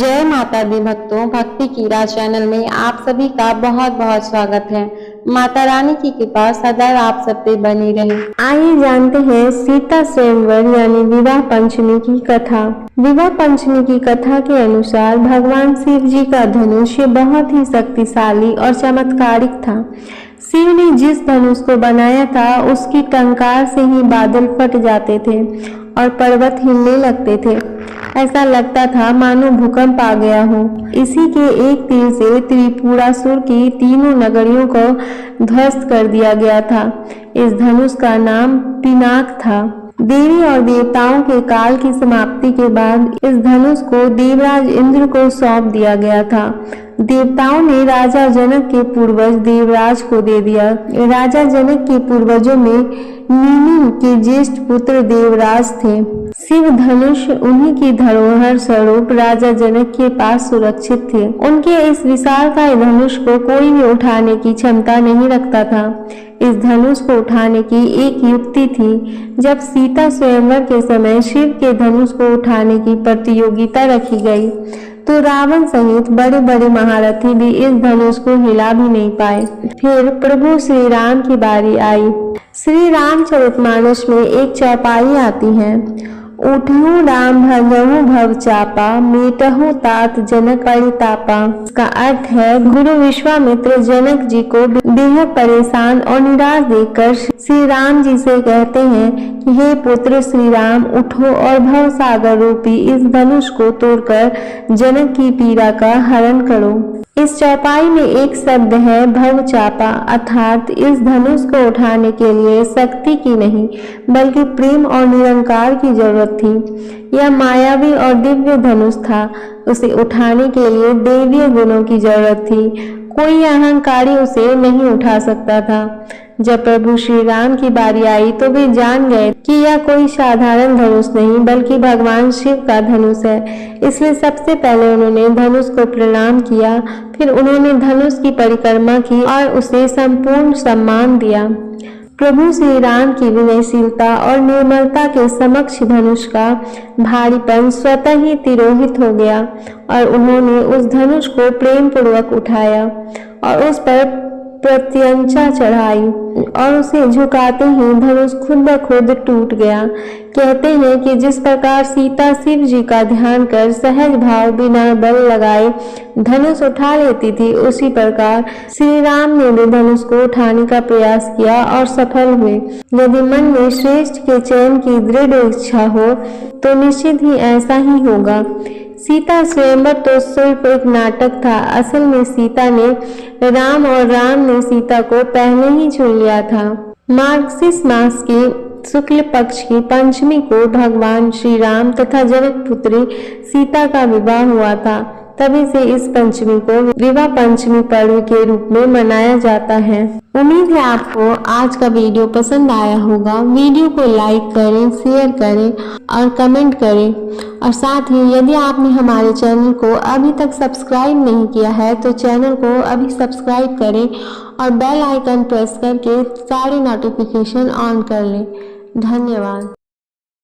जय माता दी भक्तों, भक्ति की राह चैनल में आप सभी का बहुत बहुत स्वागत है। माता रानी की कृपा सदैव आप सब पे बनी रहे। आइए जानते हैं सीता स्वयंवर यानी विवाह पंचमी की कथा। विवाह पंचमी की कथा के अनुसार भगवान शिव जी का धनुष बहुत ही शक्तिशाली और चमत्कारिक था। शिव ने जिस धनुष को बनाया था उसकी टंकार से ही बादल फट जाते थे और पर्वत हिलने लगते थे। ऐसा लगता था मानो भूकंप आ गया हो। इसी के एक तीर से त्रिपुरासुर की तीनों नगरियों को ध्वस्त कर दिया गया था। इस धनुष का नाम पिनाक था। देवी और देवताओं के काल की समाप्ति के बाद इस धनुष को देवराज इंद्र को सौंप दिया गया था। देवताओं ने राजा जनक के पूर्वज देवराज को दे दिया। राजा जनक के पूर्वजों में नीमि के ज्येष्ठ पुत्र देवराज थे। शिव धनुष उन्हीं की धरोहर स्वरूप राजा जनक के पास सुरक्षित थे। उनके इस विशालकाय धनुष को कोई भी उठाने की क्षमता नहीं रखता था। इस धनुष को उठाने की एक युक्ति थी। जब सीता स्वयंवर के समय शिव के धनुष को उठाने की प्रतियोगिता रखी गई तो रावण सहित बड़े बड़े महारथी भी इस धनुष को हिला भी नहीं पाए। फिर प्रभु श्री राम की बारी आई। श्री रामचरितमानस में एक चौपाई आती है, उठहु राम भजहु भव चापा, मेटहु तात जनक परितापा। इसका अर्थ है गुरु विश्वामित्र जनक जी को बेहद परेशान और निराश देखकर श्री राम जी से कहते हैं कि हे पुत्र श्री राम, उठो और भव सागर रूपी इस धनुष को तोड़कर जनक की पीड़ा का हरण करो। इस चौपाई में एक शब्द है भव चापा, अर्थात इस धनुष को उठाने के लिए शक्ति की नहीं बल्कि प्रेम और निरंकार की जरूरत थी। यह मायावी और दिव्य धनुष था। उसे उठाने के लिए दैवीय गुणों की जरूरत थी। कोई अहंकारी उसे नहीं उठा सकता था। जब प्रभु श्री राम की बारी आई तो वे जान गए कि यह कोई साधारण धनुष नहीं बल्कि भगवान शिव का धनुष है। इसलिए सबसे पहले उन्होंने धनुष को प्रणाम किया। फिर उन्होंने धनुष की परिक्रमा की और उसे संपूर्ण सम्मान दिया। प्रभु श्री राम की विनयशीलता और निर्मलता के समक्ष धनुष का भारीपन स्वतः ही तिरोहित हो गया और उन्होंने उस धनुष को प्रेम पूर्वक उठाया और उस पर प्रत्यंचा चढ़ाई और उसे झुकाते ही धनुष खुद ब खुद टूट गया। कहते हैं कि जिस प्रकार सीता शिव जी का ध्यान कर सहज भाव बिना बल लगाए धनुष उठा लेती थी, उसी प्रकार श्री राम ने भी धनुष को उठाने का प्रयास किया और सफल हुए। यदि मन में श्रेष्ठ के चयन की दृढ़ इच्छा हो तो निश्चित ही ऐसा ही होगा। सीता स्वयंवर तो सिर्फ एक नाटक था। असल में सीता ने राम और राम ने सीता को पहले ही चुन लिया था। मार्गशीर्ष मास की शुक्ल पक्ष की पंचमी को भगवान श्री राम तथा जनक पुत्री सीता का विवाह हुआ था। तभी से इस पंचमी को विवाह पंचमी पर्व के रूप में मनाया जाता है। उम्मीद है आपको आज का वीडियो पसंद आया होगा। वीडियो को लाइक करें, शेयर करें और कमेंट करें। और साथ ही यदि आपने हमारे चैनल को अभी तक सब्सक्राइब नहीं किया है तो चैनल को अभी सब्सक्राइब करें और बेल आइकन प्रेस करके सारे नोटिफिकेशन ऑन कर लें। धन्यवाद।